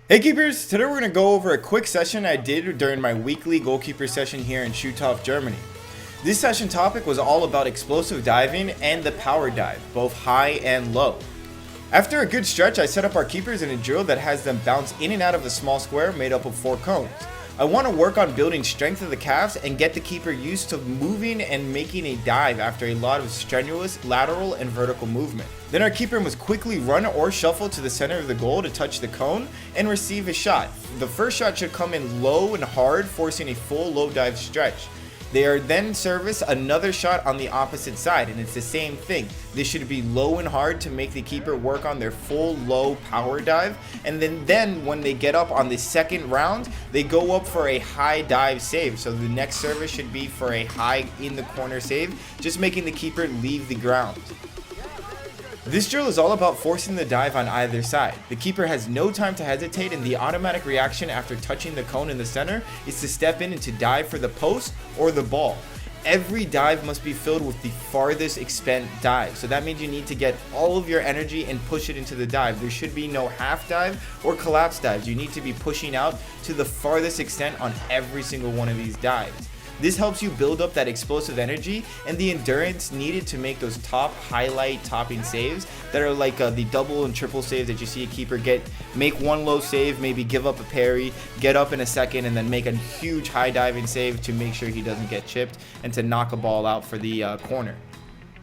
Hey Keepers, today we're going to go over a quick session I did during my weekly goalkeeper session here in Schuttorf, Germany. This session topic was all about explosive diving and the power dive, both high and low. After a good stretch, I set up our keepers in a drill that has them bounce in and out of a small square made up of 4 cones. I want to work on building strength of the calves and get the keeper used to moving and making a dive after a lot of strenuous lateral and vertical movement. Then our keeper must quickly run or shuffle to the center of the goal to touch the cone and receive a shot. The first shot should come in low and hard, forcing a full low dive stretch. They are then service another shot on the opposite side, and it's the same thing. This should be low and hard to make the keeper work on their full low power dive, and then when they get up on the second round, they go up for a high dive save. So the next service should be for a high in the corner save, just making the keeper leave the ground. This drill is all about forcing the dive on either side. The keeper has no time to hesitate, and the automatic reaction after touching the cone in the center is to step in and to dive for the post or the ball. Every dive must be filled with the farthest extent dive. So that means you need to get all of your energy and push it into the dive. There should be no half dive or collapse dives. You need to be pushing out to the farthest extent on every single one of these dives. This helps you build up that explosive energy and the endurance needed to make those top highlight topping saves that are like the double and triple saves that you see a keeper make one low save, maybe give up a parry, get up in a second, and then make a huge high diving save to make sure he doesn't get chipped and to knock a ball out for the corner.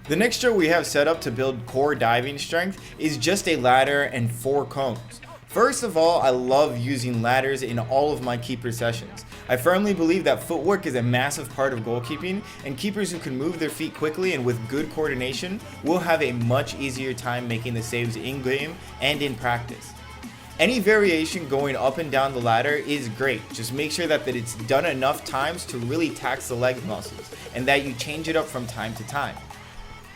The next drill we have set up to build core diving strength is just a ladder and 4 cones. First of all, I love using ladders in all of my keeper sessions. I firmly believe that footwork is a massive part of goalkeeping, and keepers who can move their feet quickly and with good coordination will have a much easier time making the saves in game and in practice. Any variation going up and down the ladder is great. Just make sure that it's done enough times to really tax the leg muscles, and that you change it up from time to time.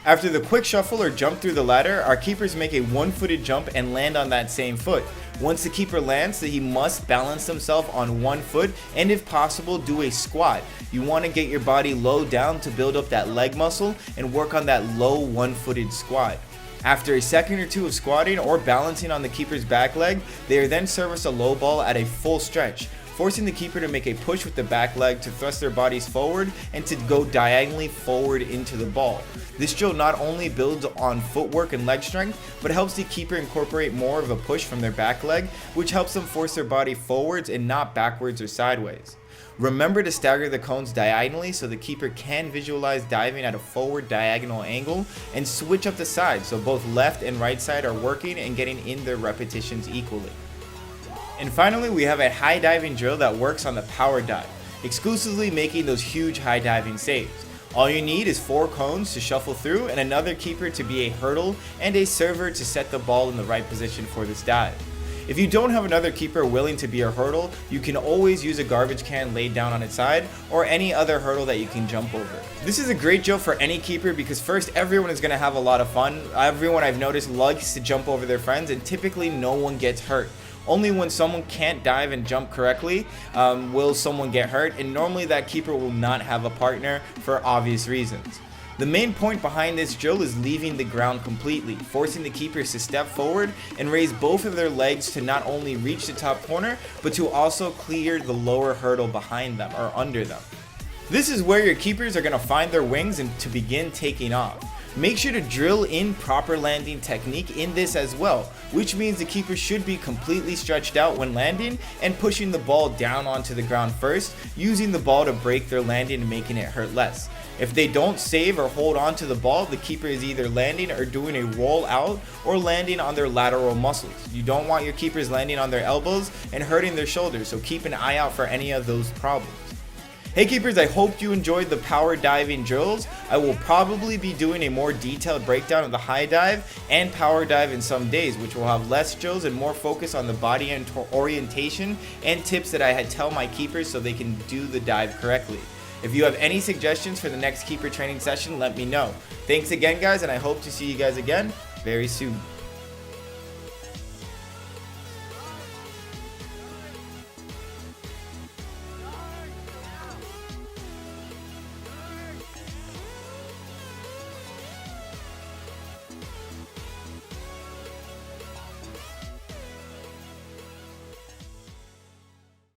After the quick shuffle or jump through the ladder, our keepers make a one-footed jump and land on that same foot. Once the keeper lands, he must balance himself on one foot and if possible do a squat. You want to get your body low down to build up that leg muscle and work on that low one-footed squat. After a second or two of squatting or balancing on the keeper's back leg, they are then serviced a low ball at a full stretch, forcing the keeper to make a push with the back leg to thrust their bodies forward and to go diagonally forward into the ball. This drill not only builds on footwork and leg strength, but helps the keeper incorporate more of a push from their back leg, which helps them force their body forwards and not backwards or sideways. Remember to stagger the cones diagonally so the keeper can visualize diving at a forward diagonal angle, and switch up the sides so both left and right side are working and getting in their repetitions equally. And finally, we have a high diving drill that works on the power dive, exclusively making those huge high diving saves. All you need is 4 cones to shuffle through and another keeper to be a hurdle and a server to set the ball in the right position for this dive. If you don't have another keeper willing to be a hurdle, you can always use a garbage can laid down on its side or any other hurdle that you can jump over. This is a great drill for any keeper because first, everyone is going to have a lot of fun. Everyone I've noticed likes to jump over their friends, and typically no one gets hurt. Only when someone can't dive and jump correctly will someone get hurt, and normally that keeper will not have a partner for obvious reasons. The main point behind this drill is leaving the ground completely, forcing the keepers to step forward and raise both of their legs to not only reach the top corner, but to also clear the lower hurdle behind them or under them. This is where your keepers are going to find their wings and to begin taking off. Make sure to drill in proper landing technique in this as well, which means the keeper should be completely stretched out when landing and pushing the ball down onto the ground first, using the ball to break their landing and making it hurt less. If they don't save or hold on to the ball, the keeper is either landing or doing a roll out or landing on their lateral muscles. You don't want your keepers landing on their elbows and hurting their shoulders, so keep an eye out for any of those problems. Hey keepers, I hope you enjoyed the power diving drills. I will probably be doing a more detailed breakdown of the high dive and power dive in some days, which will have less drills and more focus on the body orientation and tips that I had tell my keepers so they can do the dive correctly. If you have any suggestions for the next keeper training session, let me know. Thanks again, guys, and I hope to see you guys again very soon.